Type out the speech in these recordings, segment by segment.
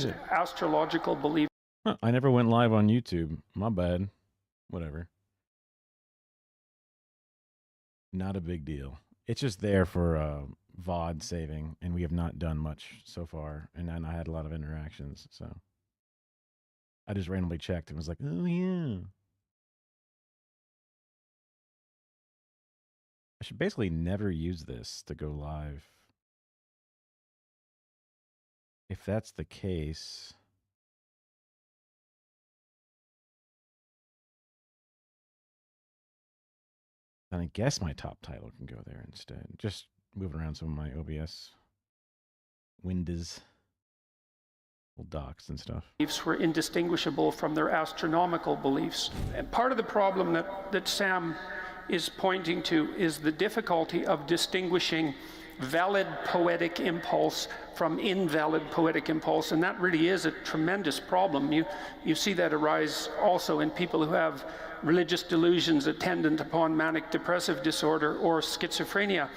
astrological beliefs. Huh, I never went live on YouTube. My bad. Whatever. Not a big deal. It's just there for VOD saving, and we have not done much so far. And then I had a lot of interactions, so I just randomly checked and was like, oh yeah. I should basically never use this to go live. If that's the case, then I guess my top title can go there instead. Just moving around some of my OBS windows, docs and stuff. Beliefs were indistinguishable from their astronomical beliefs. And part of the problem that Sam is pointing to is the difficulty of distinguishing valid poetic impulse from invalid poetic impulse, and that really is a tremendous problem. You see that arise also in people who have religious delusions attendant upon manic depressive disorder or schizophrenia.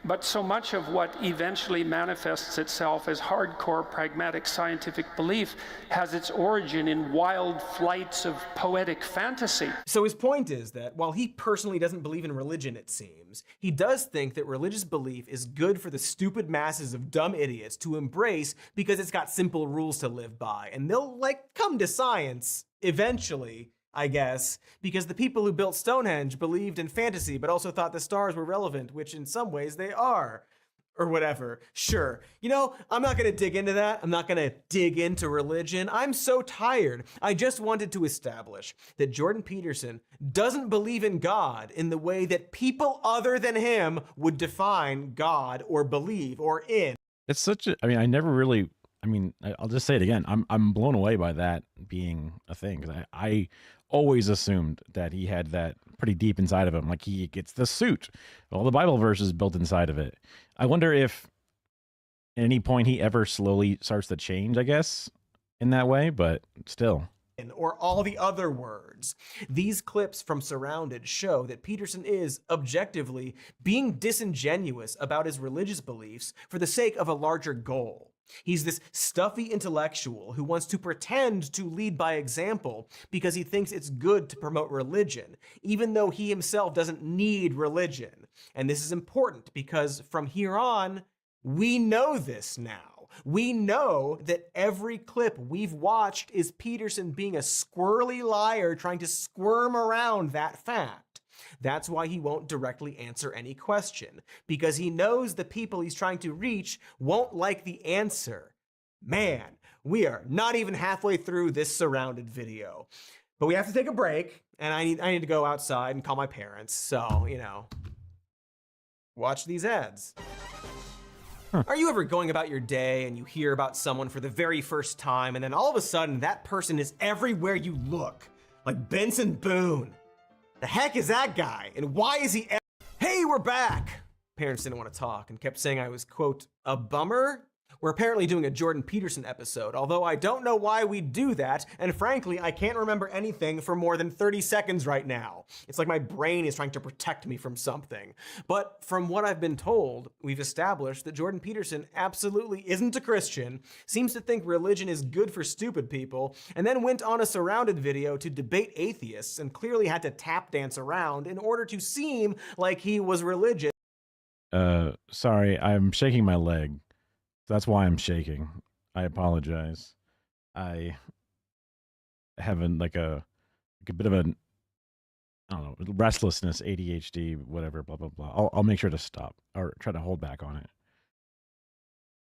But so much of what eventually manifests itself as hardcore pragmatic scientific belief has its origin in wild flights of poetic fantasy. So his point is that while he personally doesn't believe in religion, it seems, he does think that religious belief is good for the stupid masses of dumb idiots to embrace because it's got simple rules to live by. And they'll, like, come to science eventually, I guess, because the people who built Stonehenge believed in fantasy but also thought the stars were relevant, which in some ways they are. Or whatever. Sure. You know, I'm not going to dig into that. I'm not going to dig into religion. I'm so tired. I just wanted to establish that Jordan Peterson doesn't believe in God in the way that people other than him would define God or believe or in. It's such a, I mean, I never really, I mean, I'll just say it again. I'm blown away by that being a thing, because I always assumed that he had that pretty deep inside of him. Like, he gets the suit, all the Bible verses built inside of it. I wonder if at any point he ever slowly starts to change, I guess, in that way, but still. Or all the other words. These clips from Surrounded show that Peterson is, objectively, being disingenuous about his religious beliefs for the sake of a larger goal. He's this stuffy intellectual who wants to pretend to lead by example because he thinks it's good to promote religion, even though he himself doesn't need religion. And this is important because from here on, we know this now. We know that every clip we've watched is Peterson being a squirrely liar trying to squirm around that fact. That's why he won't directly answer any question, because he knows the people he's trying to reach won't like the answer. Man, we are not even halfway through this Surrounded video. But we have to take a break, and I need to go outside and call my parents, so, you know, watch these ads. Are you ever going about your day and you hear about someone for the very first time, and then all of a sudden that person is everywhere you look? Like Benson Boone. The heck is that guy? And why is he? Hey, we're back! Parents didn't want to talk and kept saying I was, quote, a bummer? We're apparently doing a Jordan Peterson episode, although I don't know why we do that, and frankly, I can't remember anything for more than 30 seconds right now. It's like my brain is trying to protect me from something. But from what I've been told, we've established that Jordan Peterson absolutely isn't a Christian, seems to think religion is good for stupid people, and then went on a Surrounded video to debate atheists and clearly had to tap dance around in order to seem like he was religious. Sorry, I'm shaking my leg. That's why I'm shaking. I apologize. I have like a bit of a, I don't know, restlessness, ADHD, whatever, blah, blah, blah. I'll make sure to stop or try to hold back on it.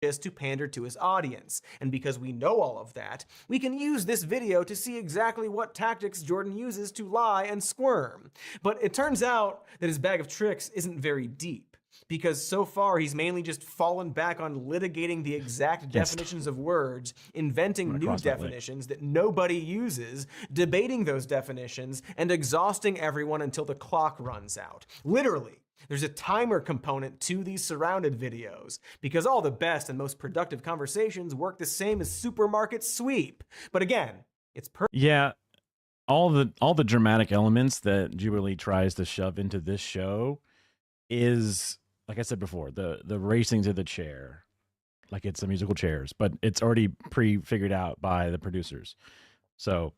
Just to pander to his audience. And because we know all of that, we can use this video to see exactly what tactics Jordan uses to lie and squirm. But it turns out that his bag of tricks isn't very deep, because so far he's mainly just fallen back on litigating the exact definitions of words, inventing new definitions that nobody uses, debating those definitions, and exhausting everyone until the clock runs out. Literally. There's a timer component to these Surrounded videos, because all the best and most productive conversations work the same as supermarket sweep. But again, it's yeah, all the dramatic elements that Jubilee tries to shove into this show is, like I said before, the racing to the chair, like it's a musical chairs, but it's already pre-figured out by the producers. So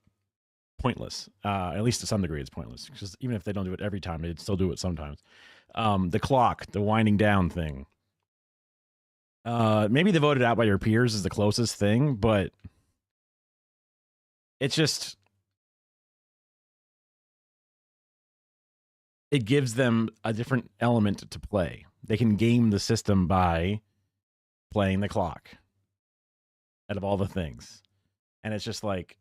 pointless. At least to some degree, it's pointless because even if they don't do it every time, they'd still do it sometimes. The clock, the winding down thing. Maybe the voted out by your peers is the closest thing, but it's just, it gives them a different element to play. They can game the system by playing the clock out of all the things. And it's just like,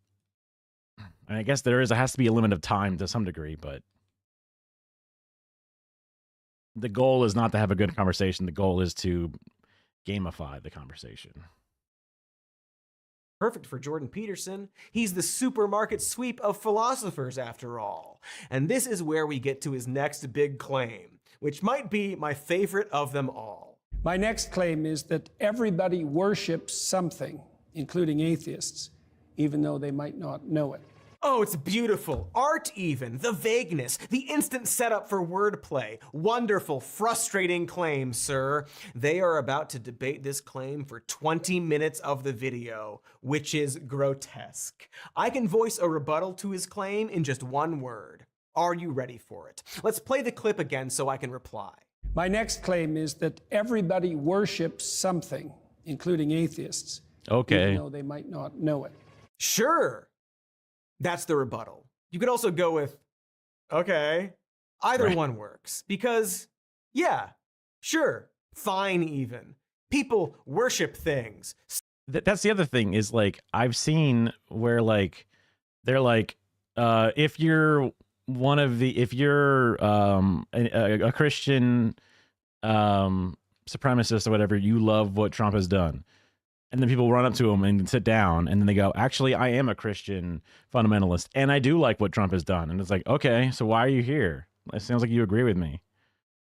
I guess there has to be a limit of time to some degree, but the goal is not to have a good conversation. The goal is to gamify the conversation. Perfect for Jordan Peterson. He's the supermarket sweep of philosophers, after all. And this is where we get to his next big claim, which might be my favorite of them all. My next claim is that everybody worships something, including atheists, even though they might not know it. Oh, it's beautiful. Art even. The vagueness. The instant setup for wordplay. Wonderful, frustrating claim, sir. They are about to debate this claim for 20 minutes of the video, which is grotesque. I can voice a rebuttal to his claim in just one word. Are you ready for it? Let's play the clip again so I can reply. My next claim is that everybody worships something, including atheists, Okay. even though they might not know it. Sure. That's the rebuttal. You could also go with, okay. Either Right. one works. Because, yeah, sure, fine even. People worship things. That's the other thing is like I've seen where like they're like if you're a Christian supremacist or whatever, you love what Trump has done. And then people run up to him and sit down, and then they go, actually, I am a Christian fundamentalist, and I do like what Trump has done. And it's like, okay, so why are you here? It sounds like you agree with me.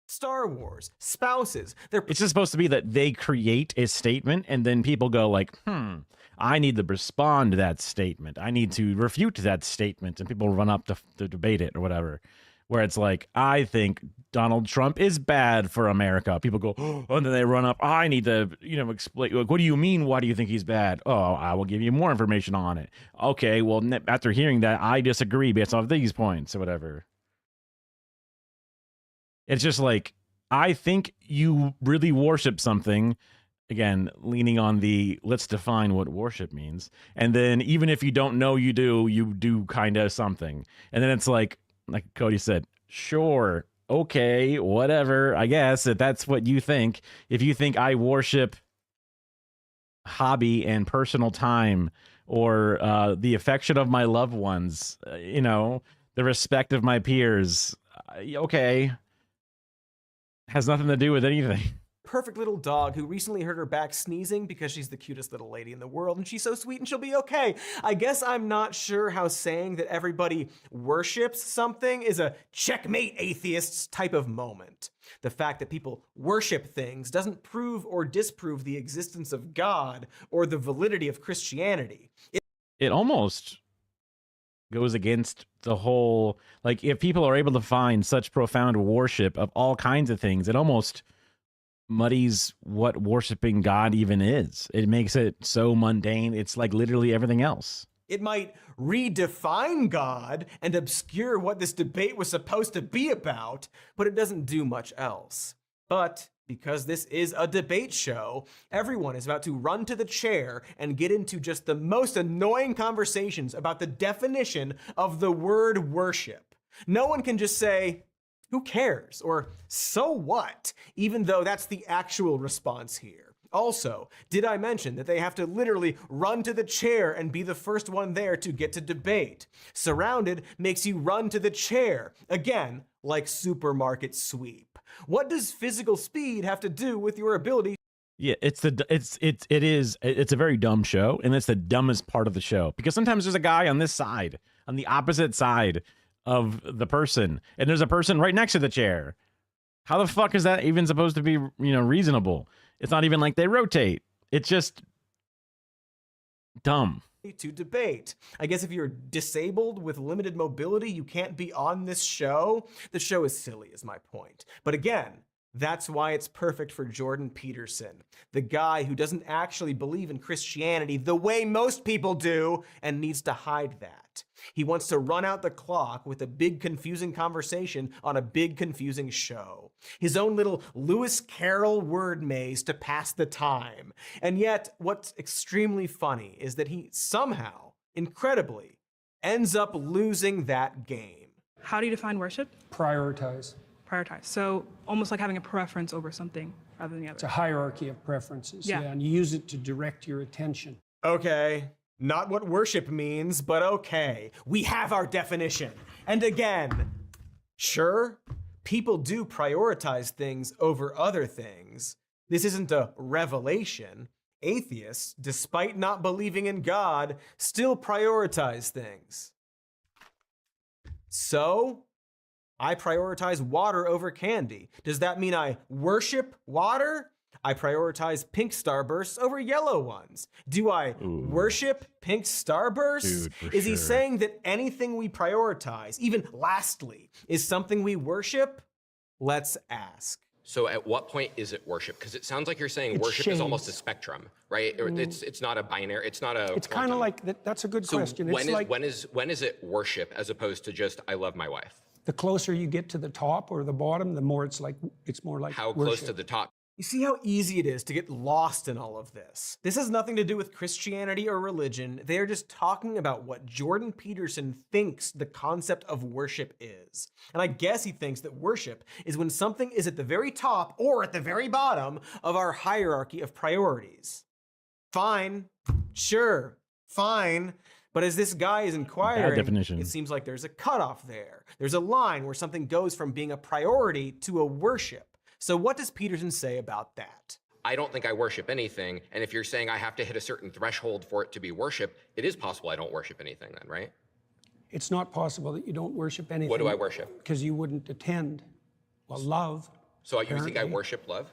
Star Wars, spouses, they're It's just supposed to be that they create a statement, and then people go like, I need to respond to that statement. I need to refute that statement, and people run up to debate it or whatever. Where it's like, I think Donald Trump is bad for America. People go, oh, and then they run up. I need to, explain. Like, what do you mean? Why do you think he's bad? Oh, I will give you more information on it. Okay, well, after hearing that, I disagree based off these points or whatever. It's just like, I think you really worship something. Again, leaning on the let's define what worship means. And then even if you don't know you do kind of something. And then it's like Cody said, sure, okay, whatever, I guess if that's what you think. If you think I worship hobby and personal time or the affection of my loved ones, the respect of my peers, okay. Has nothing to do with anything. perfect little dog who recently hurt her back sneezing because she's the cutest little lady in the world and she's so sweet and she'll be okay. I guess I'm not sure how saying that everybody worships something is a checkmate atheists type of moment. The fact that people worship things doesn't prove or disprove the existence of God or the validity of Christianity. It almost goes against the whole, like, if people are able to find such profound worship of all kinds of things, it almost muddies what worshiping God even is. It makes it so mundane. It's like literally everything else. It might redefine God and obscure what this debate was supposed to be about, but it doesn't do much else. But because this is a debate show, everyone is about to run to the chair and get into just the most annoying conversations about the definition of the word worship. No one can just say, who cares? Or so what? Even though that's the actual response here. Also, did I mention that they have to literally run to the chair and be the first one there to get to debate? Surrounded makes you run to the chair. Again, like supermarket sweep. What does physical speed have to do with your ability? Yeah, it's a very dumb show, and it's the dumbest part of the show because sometimes there's a guy on this side, on the opposite side of the person, and there's a person right next to the chair. How the fuck is that even supposed to be, reasonable? It's not even like they rotate. It's just dumb. To debate. I guess if you're disabled with limited mobility, you can't be on this show. The show is silly, is my point. But again, That's why it's perfect for Jordan Peterson, the guy who doesn't actually believe in Christianity the way most people do and needs to hide that. He wants to run out the clock with a big confusing conversation on a big confusing show. His own little Lewis Carroll word maze to pass the time. And yet, what's extremely funny is that he somehow, incredibly, ends up losing that game. How do you define worship? Prioritize. Prioritize. So almost like having a preference over something rather than the It's a other. hierarchy of preferences. Yeah. And you use it to direct your attention. Okay, not what worship means, but okay. We have our definition. And again, sure, people do prioritize things over other things. This isn't a revelation. Atheists, despite not believing in God, still prioritize things. So, I prioritize water over candy. Does that mean I worship water? I prioritize pink starbursts over yellow ones. Do I worship pink starbursts? Dude, for Is he sure. saying that anything we prioritize, even lastly, is something we worship? Let's ask. So at what point is it worship? Because it sounds like you're saying It's worship is almost a shades. spectrum, right? Or it's not a binary. It's not a. It's kind of like, that's a good So question. when It's is like when is it worship as opposed to just I love my wife? the closer you get to the top or the bottom, the more it's more like How worship. close to the top? You see how easy it is to get lost in all of this. This has nothing to do with Christianity or religion. They are just talking about what Jordan Peterson thinks the concept of worship is. And I guess he thinks that worship is when something is at the very top or at the very bottom of our hierarchy of priorities. Fine. Sure. Fine. But as this guy is inquiring, definition. it seems like there's a cutoff there. There's a line where something goes from being a priority to a worship. So what does Peterson say about that? I don't think I worship anything. And if you're saying I have to hit a certain threshold for it to be worship, it is possible I don't worship anything then, right? It's not possible that you don't worship anything. What do I worship? Because you wouldn't attend. Well, love. So you think I Apparently. worship love?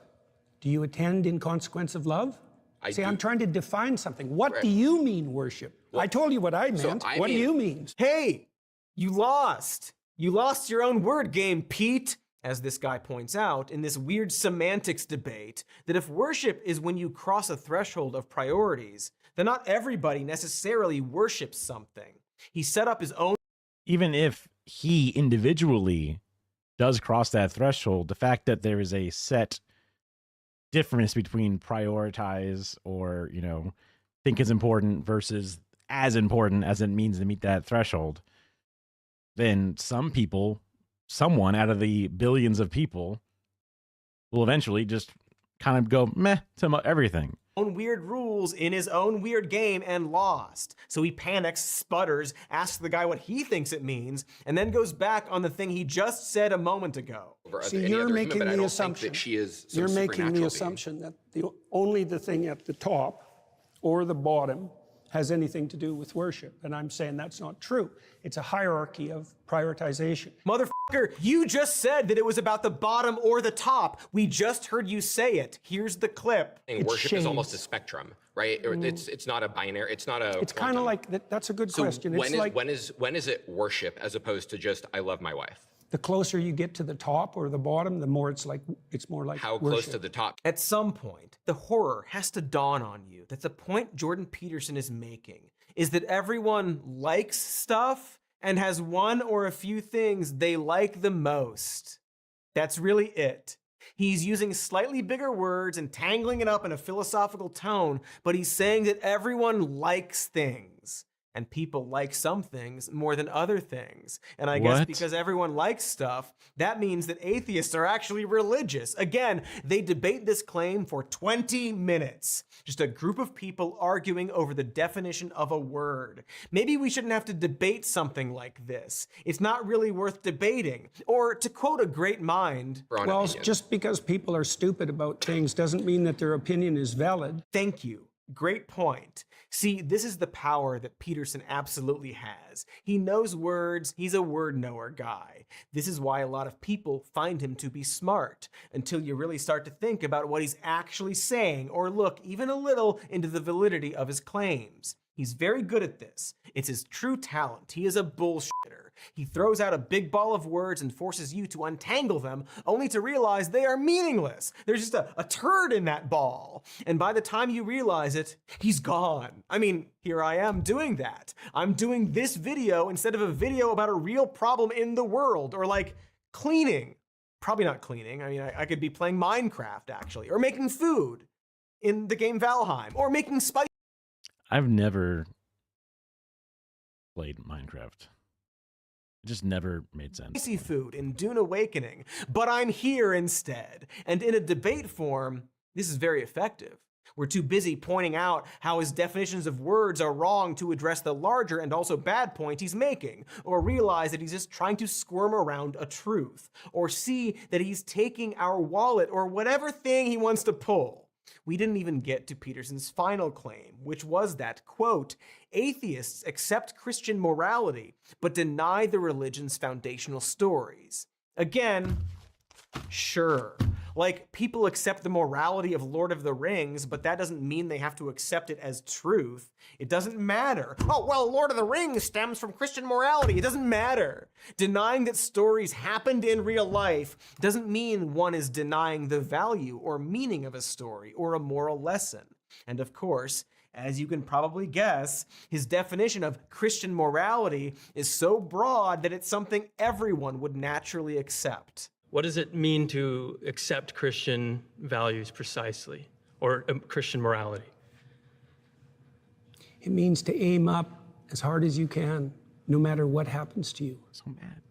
Do you attend in consequence of love? I See, do. I'm trying to define something. What Right. do you mean worship? I told you what I meant. So What do mean- you mean? Hey, you lost. You lost your own word game, Pete. As this guy points out, in this weird semantics debate, that if worship is when you cross a threshold of priorities, then not everybody necessarily worships something. He set up his own Even if he individually does cross that threshold, the fact that there is a set difference between prioritize or, think is important versus as important as it means to meet that threshold, then someone out of the billions of people will eventually just kind of go meh to everything. own weird rules in his own weird game and lost. So he panics, sputters, asks the guy what he thinks it means, and then goes back on the thing he just said a moment ago. Over See, any you're other human, making but I the don't assumption. think that she is some You're making the supernatural being. assumption that only the thing at the top or the bottom has anything to do with worship. And I'm saying that's not true. It's a hierarchy of prioritization. Motherfucker, you just said that it was about the bottom or the top. We just heard you say it. Here's the clip. And It's worship is almost a shades. spectrum, right? Or it's not a binary. It's not a. It's kind of like, that's a good So question. when It's is when is it worship as opposed to just I love my wife? the closer you get to the top or the bottom, the more it's more like How worship. close to the top? At some point, the horror has to dawn on you that the point Jordan Peterson is making is that everyone likes stuff and has one or a few things they like the most. That's really it. He's using slightly bigger words and tangling it up in a philosophical tone, but he's saying that everyone likes things. And people like some things more than other things. And I guess What? because everyone likes stuff, that means that atheists are actually religious. Again, they debate this claim for 20 minutes. Just a group of people arguing over the definition of a word. Maybe we shouldn't have to debate something like this. It's not really worth debating. Or to quote a great mind, For an Well, opinion? just because people are stupid about things doesn't mean that their opinion is valid. thank you. Great point. See, this is the power that Peterson absolutely has. He knows words, he's a word knower guy. This is why a lot of people find him to be smart, until you really start to think about what he's actually saying or look even a little into the validity of his claims. He's very good at this. It's his true talent. He is a bullshitter. He throws out a big ball of words and forces you to untangle them, only to realize they are meaningless. There's just a turd in that ball. And by the time you realize it, he's gone. I mean, here I am doing that. I'm doing this video instead of a video about a real problem in the world, or like cleaning. Probably not cleaning. I mean, I could be playing Minecraft, actually, or making food in the game Valheim, or making spice. I've never played Minecraft. It just never made sense. Spicy food in Dune Awakening, but I'm here instead. And in a debate form, this is very effective. We're too busy pointing out how his definitions of words are wrong to address the larger and also bad point he's making, or realize that he's just trying to squirm around a truth, or see that he's taking our wallet or whatever thing he wants to pull. We didn't even get to Peterson's final claim, which was that, quote, atheists accept Christian morality, but deny the religion's foundational stories. Again, sure. Like, people accept the morality of Lord of the Rings, but that doesn't mean they have to accept it as truth. It doesn't matter. Oh, well, Lord of the Rings stems from Christian morality. It doesn't matter. Denying that stories happened in real life doesn't mean one is denying the value or meaning of a story or a moral lesson. And of course, as you can probably guess, his definition of Christian morality is so broad that it's something everyone would naturally accept. What does it mean to accept Christian values precisely, or Christian morality? It means to aim up as hard as you can, no matter what happens to you. So mad.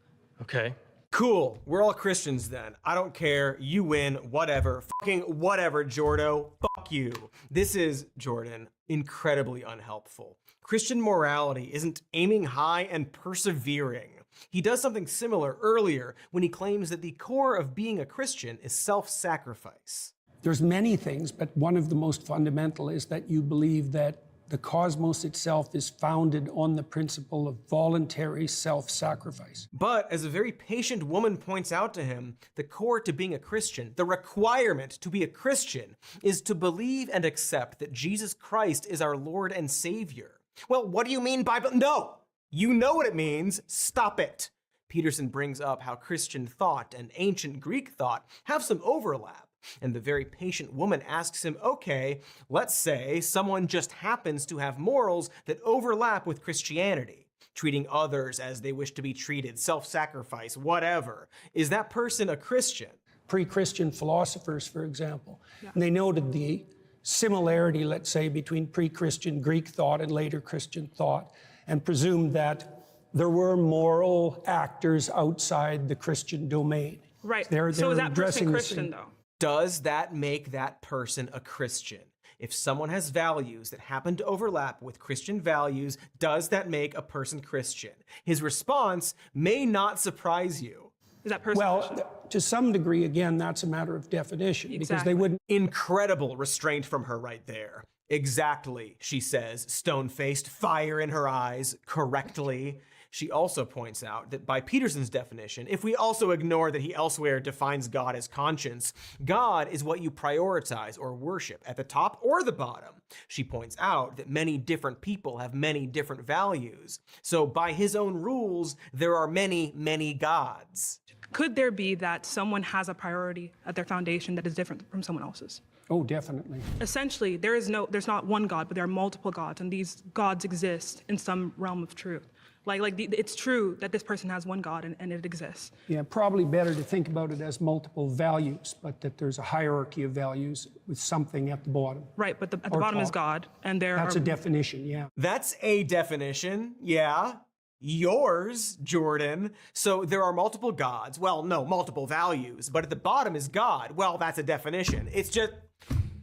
Okay. Cool, we're all Christians then. I don't care, you win, whatever. Fucking whatever, Jordo. Fuck you. This is, Jordan, incredibly unhelpful. Christian morality isn't aiming high and persevering. He does something similar earlier when he claims that the core of being a Christian is self-sacrifice. There's many things, but one of the most fundamental is that you believe that the cosmos itself is founded on the principle of voluntary self-sacrifice. But as a very patient woman points out to him, the core to being a Christian, the requirement to be a Christian, is to believe and accept that Jesus Christ is our Lord and Savior. Well, what do you mean by... No! You know what it means. Stop it. Peterson brings up how Christian thought and ancient Greek thought have some overlap. And the very patient woman asks him, okay, let's say someone just happens to have morals that overlap with Christianity, treating others as they wish to be treated, self-sacrifice, whatever. Is that person a Christian? Pre-Christian philosophers, for example, and they noted the similarity, let's say, between pre-Christian Greek thought and later Christian thought, and presumed that there were moral actors outside the Christian domain. Right. They're so is that addressing person the Christian, same- though? Does that make that person a Christian? If someone has values that happen to overlap with Christian values, does that make a person Christian? His response may not surprise you. Is that person Christian? Well, to some degree, again, that's a matter of definition, because Exactly. they wouldn't. Incredible restraint from her right there. Exactly, she says, stone-faced, fire in her eyes, correctly. She also points out that by Peterson's definition, if we also ignore that he elsewhere defines God as conscience, God is what you prioritize or worship at the top or the bottom. She points out that many different people have many different values. So by his own rules, there are many, many gods. Could there be that someone has a priority at their foundation that is different from someone else's? Oh, definitely. Essentially, there's not one God, but there are multiple gods, and these gods exist in some realm of truth. It's true that this person has one God and it exists. Yeah, probably better to think about it as multiple values, but that there's a hierarchy of values with something at the bottom. Right, but at the Or bottom is top. God, and there That's are... a definition, yeah. That's a definition, yeah. Yours, Jordan. So there are multiple gods. Well, no, multiple values. But at the bottom is God. Well, that's a definition. It's just,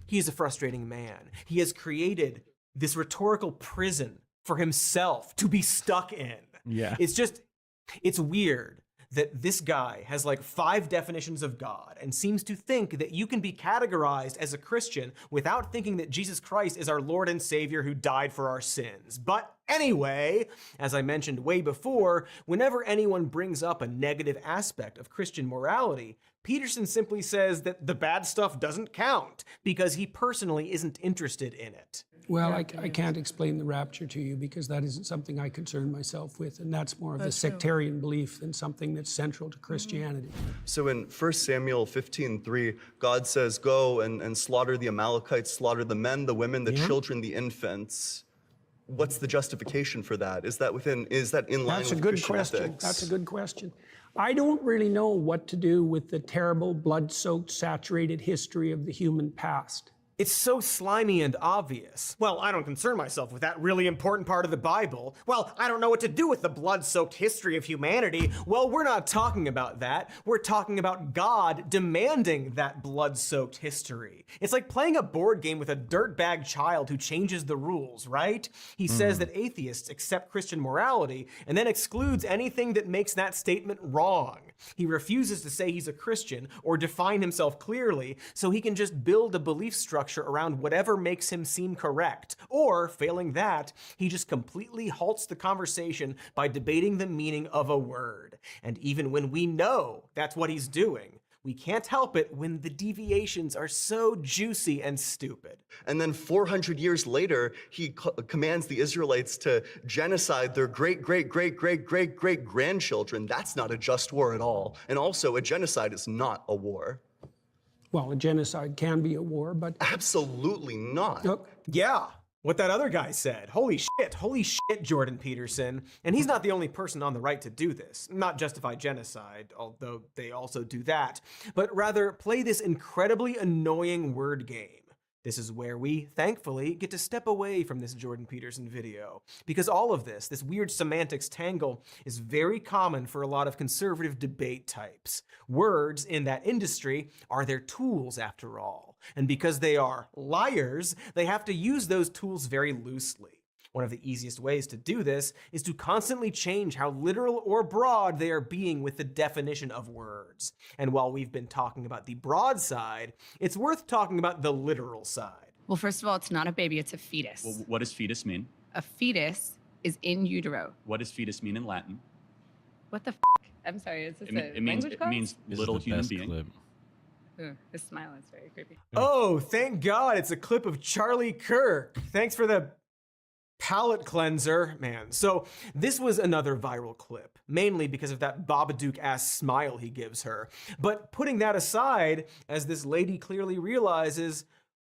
he's a frustrating man. He has created this rhetorical prison for himself to be stuck in. Yeah. It's weird that this guy has like 5 definitions of God and seems to think that you can be categorized as a Christian without thinking that Jesus Christ is our Lord and Savior who died for our sins. But anyway, as I mentioned way before, whenever anyone brings up a negative aspect of Christian morality, Peterson simply says that the bad stuff doesn't count because he personally isn't interested in it. Well, I can't explain the rapture to you because that isn't something I concern myself with, and that's more of a sectarian belief than something that's central to Christianity. So in 1 Samuel 15:3, God says, go and slaughter the Amalekites, slaughter the men, the women, the children, the infants. What's the justification for that? Is that in line That's a with good Christian question. ethics? That's a good question. I don't really know what to do with the terrible, blood-soaked, saturated history of the human past. It's so slimy and obvious. Well, I don't concern myself with that really important part of the Bible. Well, I don't know what to do with the blood-soaked history of humanity. Well, we're not talking about that. We're talking about God demanding that blood-soaked history. It's like playing a board game with a dirtbag child who changes the rules, right? He says that atheists accept Christian morality and then excludes anything that makes that statement wrong. He refuses to say he's a Christian or define himself clearly, so he can just build a belief structure around whatever makes him seem correct. Or, failing that, he just completely halts the conversation by debating the meaning of a word. And even when we know that's what he's doing, we can't help it when the deviations are so juicy and stupid. And then 400 years later, he commands the Israelites to genocide their great-great-great-great-great-great-grandchildren. That's not a just war at all. And also, a genocide is not a war. Well, a genocide can be a war, but Absolutely not. look, Yeah, what that other guy said. Holy shit, Jordan Peterson. And he's not the only person on the right to do this. Not justify genocide, although they also do that, but rather play this incredibly annoying word game. This is where we, thankfully, get to step away from this Jordan Peterson video. Because all of this weird semantics tangle, is very common for a lot of conservative debate types. Words in that industry are their tools, after all. And because they are liars, they have to use those tools very loosely. One of the easiest ways to do this is to constantly change how literal or broad they are being with the definition of words. And while we've been talking about the broad side, it's worth talking about the literal side. Well, first of all, it's not a baby, it's a fetus. Well, what does fetus mean? A fetus is in utero. What does fetus mean in Latin? What the f? I'm sorry, is this It a means language class? this This little is the human best being. clip. Ooh, this smile is very creepy. Oh, thank God it's a clip of Charlie Kirk. Thanks for the palate cleanser, man. So this was another viral clip, mainly because of that Babadook-ass smile he gives her. But putting that aside, as this lady clearly realizes,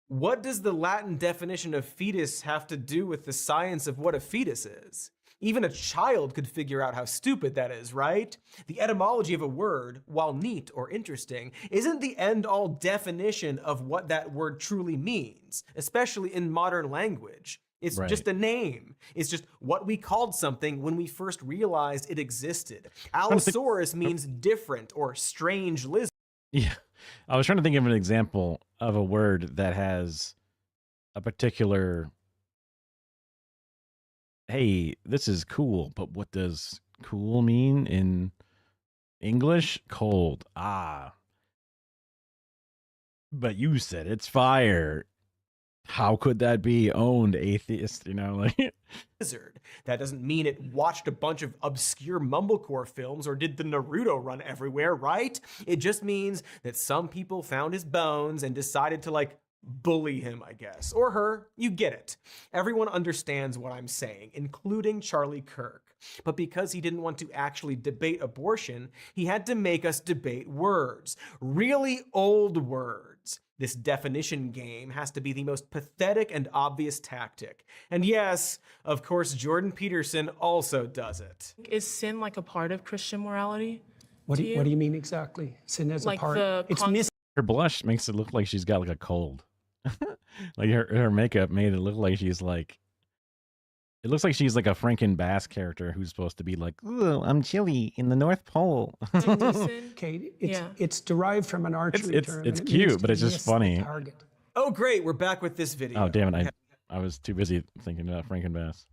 what does the Latin definition of fetus have to do with the science of what a fetus is? Even a child could figure out how stupid that is, right? The etymology of a word, while neat or interesting, isn't the end-all definition of what that word truly means, especially in modern language. It's Right. just a name. It's just what we called something when we first realized it existed. Allosaurus means different or strange lizard. Yeah. I was trying to think of an example of a word that has a particular, hey, this is cool, but what does cool mean in English? Cold. Ah. But you said it's fire. How could that be? Owned, atheist, you know, like Lizard. That doesn't mean it watched a bunch of obscure mumblecore films or did the Naruto run everywhere, right? It just means that some people found his bones and decided to bully him, I guess. Or her. You get it. Everyone understands what I'm saying, including Charlie Kirk. But because he didn't want to actually debate abortion, he had to make us debate words. Really old words. This definition game has to be the most pathetic and obvious tactic. And yes, of course, Jordan Peterson also does it. Is sin like a part of Christian morality? what do you mean exactly? Sin as Like a part? the It's concept- her blush makes it look like she's got like a cold. Like her makeup made it look like she's like, it looks like she's like a Franken Bass character who's supposed to be like, ooh, I'm chilly in the North Pole. sin? Okay, Yeah. it's derived from an archery it's term. it's and it means cute, to but it's just miss the funny. target. Oh, great, we're back with this video. Oh damn it! I was too busy thinking about Franken Bass.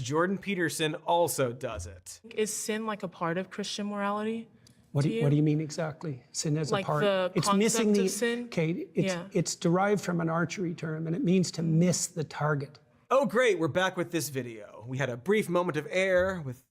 Jordan Peterson also does it. Is sin like a part of Christian morality? What do to you, what do you mean exactly? Sin as Like a part? the It's missing concept the. of sin? Okay, Yeah. it's derived from an archery term, and it means to miss the target. Oh, great, we're back with this video. We had a brief moment of air with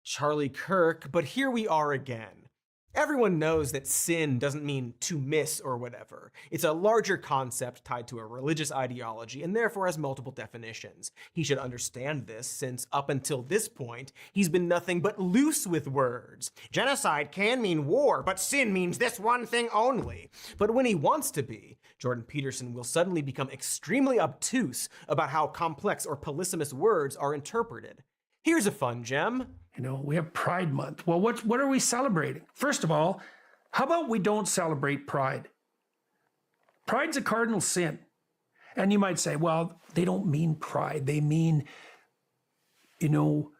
Charlie Kirk, but here we are again. Everyone knows that sin doesn't mean to miss or whatever. It's a larger concept tied to a religious ideology and therefore has multiple definitions. He should understand this since up until this point, he's been nothing but loose with words. Genocide can mean war, but sin means this one thing only. But when he wants to be, Jordan Peterson will suddenly become extremely obtuse about how complex or polysemous words are interpreted. Here's a fun gem. You know, we have Pride Month. Well, what are we celebrating? First of all, how about we don't celebrate pride? Pride's a cardinal sin. And you might say, well, they don't mean pride. They mean, you know,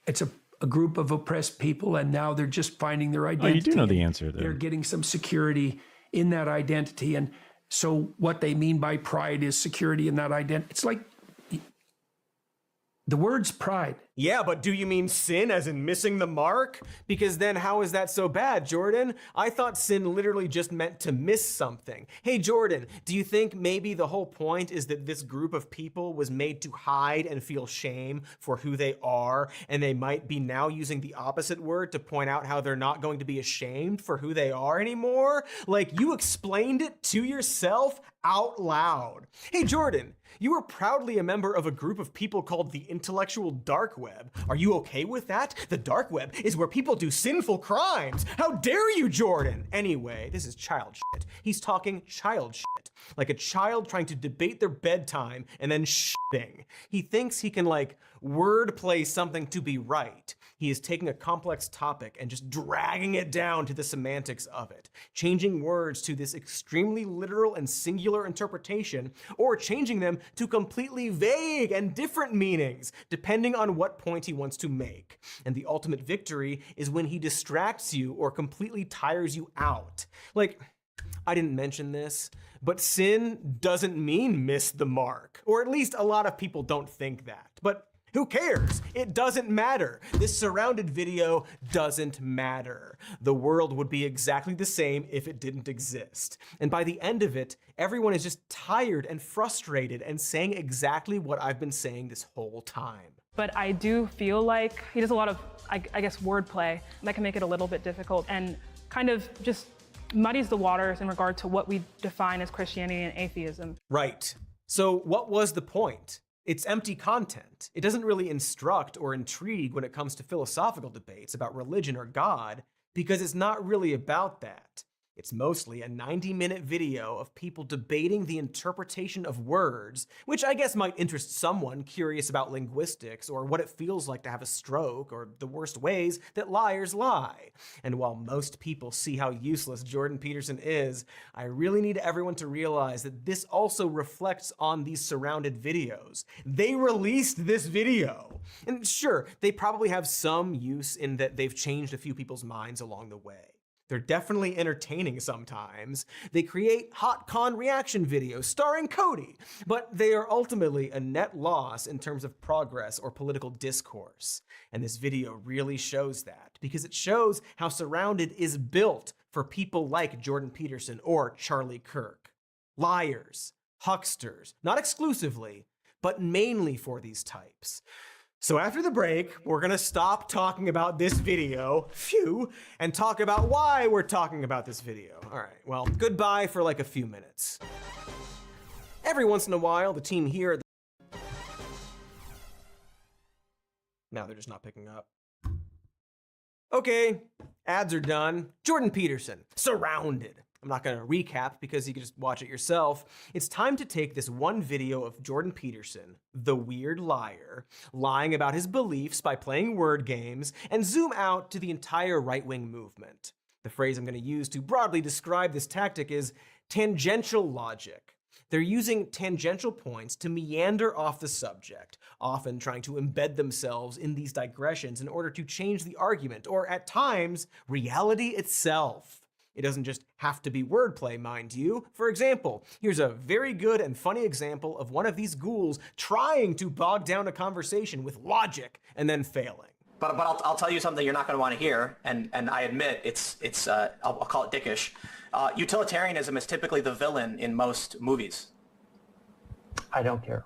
it's a group of oppressed people and now they're just finding their identity. Oh, you do know the answer there. They're getting some security in that identity. And so what they mean by pride is security in that identity. It's like the word's pride. Yeah, but do you mean sin as in missing the mark? Because then how is that so bad, Jordan? I thought sin literally just meant to miss something. Hey, Jordan, do you think maybe the whole point is that this group of people was made to hide and feel shame for who they are, and they might be now using the opposite word to point out how they're not going to be ashamed for who they are anymore? Like, you explained it to yourself out loud. Hey, Jordan, you are proudly a member of a group of people called the intellectual dark web. Are you okay with that? The dark web is where people do sinful crimes. How dare you, Jordan? Anyway, this is child shit. He's talking child shit. Like a child trying to debate their bedtime and then shitting. He thinks he can like wordplay something to be right. He is taking a complex topic and just dragging it down to the semantics of it, changing words to this extremely literal and singular interpretation, or changing them to completely vague and different meanings, depending on what point he wants to make. And the ultimate victory is when he distracts you or completely tires you out. Like, I didn't mention this, but sin doesn't mean miss the mark, or at least a lot of people don't think that. But who cares? It doesn't matter. This surrounded video doesn't matter. The world would be exactly the same if it didn't exist. And by the end of it, everyone is just tired and frustrated and saying exactly what I've been saying this whole time. But I do feel like he does a lot of, I guess, wordplay that can make it a little bit difficult and kind of just muddies the waters in regard to what we define as Christianity and atheism. Right. So what was the point? It's empty content. It doesn't really instruct or intrigue when it comes to philosophical debates about religion or God, because it's not really about that. It's mostly a 90-minute video of people debating the interpretation of words, which I guess might interest someone curious about linguistics or what it feels like to have a stroke or the worst ways that liars lie. And while most people see how useless Jordan Peterson is, I really need everyone to realize that this also reflects on these surrounded videos. They released this video. And sure, they probably have some use in that they've changed a few people's minds along the way. They're definitely entertaining sometimes. They create hot con reaction videos starring Cody, but they are ultimately a net loss in terms of progress or political discourse. And this video really shows that, because it shows how Surrounded is built for people like Jordan Peterson or Charlie Kirk. Liars, hucksters, not exclusively, but mainly for these types. So after the break, we're gonna stop talking about this video, and talk about why we're talking about this video. All right, well, goodbye for like a few minutes. Every once in a while, the team here... Now they're just not picking up. Okay, ads are done. Jordan Peterson, Surrounded. I'm not going to recap because you can just watch it yourself. It's time to take this one video of Jordan Peterson, the weird liar, lying about his beliefs by playing word games, and zoom out to the entire right-wing movement. The phrase I'm going to use to broadly describe this tactic is tangential logic. They're using tangential points to meander off the subject, often trying to embed themselves in these digressions in order to change the argument, or at times, reality itself. It doesn't just have to be wordplay, mind you. For example, here's a very good and funny example of one of these ghouls trying to bog down a conversation with logic and then failing. But I'll tell you something you're not going to want to hear, and I admit I'll call it dickish. Utilitarianism is typically the villain in most movies. I don't care.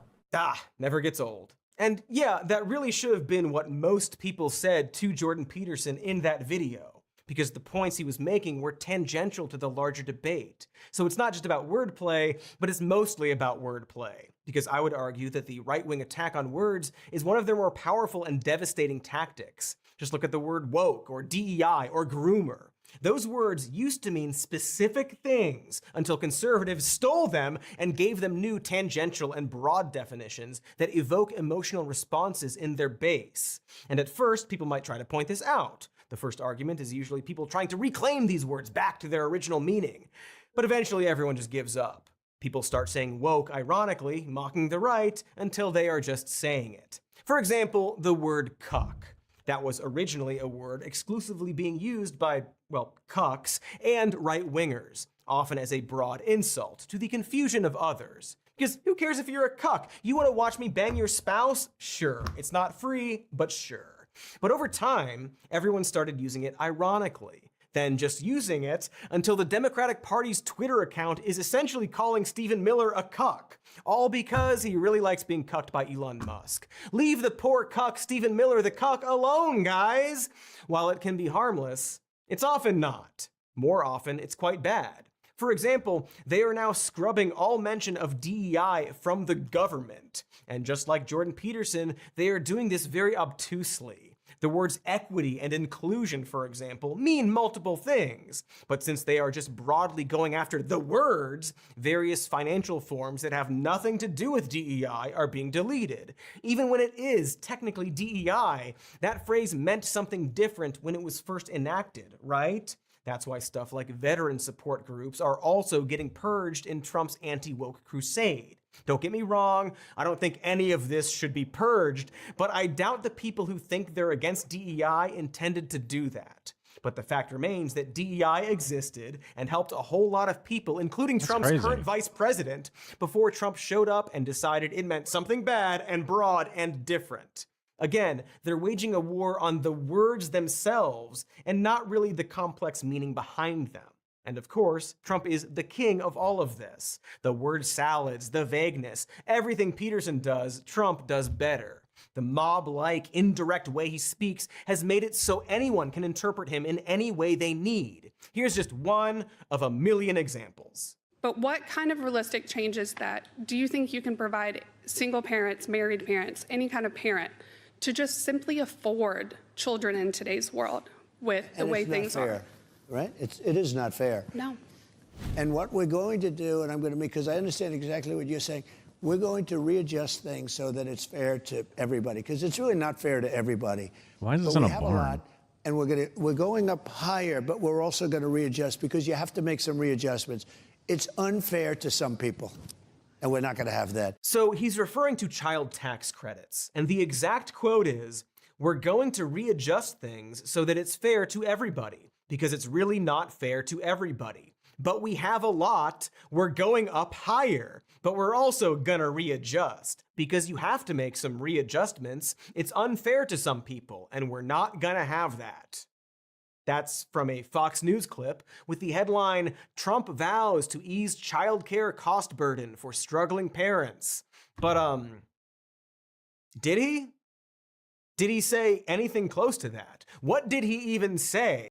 Never gets old. And yeah, that really should have been what most people said to Jordan Peterson in that video. because the points he was making were tangential to the larger debate. So it's not just about wordplay, but it's mostly about wordplay, because I would argue that the right-wing attack on words is one of their more powerful and devastating tactics. Just look at the word woke, or DEI, or groomer. Those words used to mean specific things until conservatives stole them and gave them new tangential and broad definitions that evoke emotional responses in their base. And at first, people might try to point this out. The first argument is usually people trying to reclaim these words back to their original meaning. But eventually, everyone just gives up. People start saying woke, ironically, mocking the right, until they are just saying it. For example, the word cuck. That was originally a word exclusively being used by, well, cucks and right-wingers, often as a broad insult, to the confusion of others. Because who cares if you're a cuck? You want to watch me bang your spouse? Sure. It's not free, but sure. But over time, everyone started using it ironically, then just using it until the Democratic Party's Twitter account is essentially calling Stephen Miller a cuck, all because he really likes being cucked by Elon Musk. Leave the poor cuck Stephen Miller the cuck alone, guys! While it can be harmless, it's often not. More often, it's quite bad. For example, they are now scrubbing all mention of DEI from the government. And just like Jordan Peterson, they are doing this very obtusely. The words equity and inclusion, for example, mean multiple things. But since they are just broadly going after the words, various financial forms that have nothing to do with DEI are being deleted. Even when it is technically DEI, that phrase meant something different when it was first enacted, right? That's why stuff like veteran support groups are also getting purged in Trump's anti-woke crusade. Don't get me wrong, I don't think any of this should be purged, but I doubt the people who think they're against DEI intended to do that. But the fact remains that DEI existed and helped a whole lot of people, including Trump's current vice president, before Trump showed up and decided it meant something bad and broad and different. Again, they're waging a war on the words themselves and not really the complex meaning behind them. And of course, Trump is the king of all of this. The word salads, the vagueness, everything Peterson does, Trump does better. The mob-like, indirect way he speaks has made it so anyone can interpret him in any way they need. Here's just one of a million examples. But what kind of realistic change is that? Do you think you can provide single parents, married parents, any kind of parent, to just simply afford children in today's world with the way things are? Right? It is not fair. No. And what we're going to do, and I'm going to because I understand exactly what you're saying, we're going to readjust things so that it's fair to everybody, because it's really not fair to everybody. Why is this in a barn? A lot, and we're going up higher, but we're also going to readjust because you have to make some readjustments. It's unfair to some people. And we're not going to have that. So he's referring to child tax credits. And the exact quote is, we're going to readjust things so that it's fair to everybody, because it's really not fair to everybody. But we have a lot, we're going up higher, but we're also gonna readjust, because you have to make some readjustments. It's unfair to some people, and we're not gonna have that. That's from a Fox News clip with the headline, Trump vows to ease childcare cost burden for struggling parents. But, did he? Did he say anything close to that? What did he even say?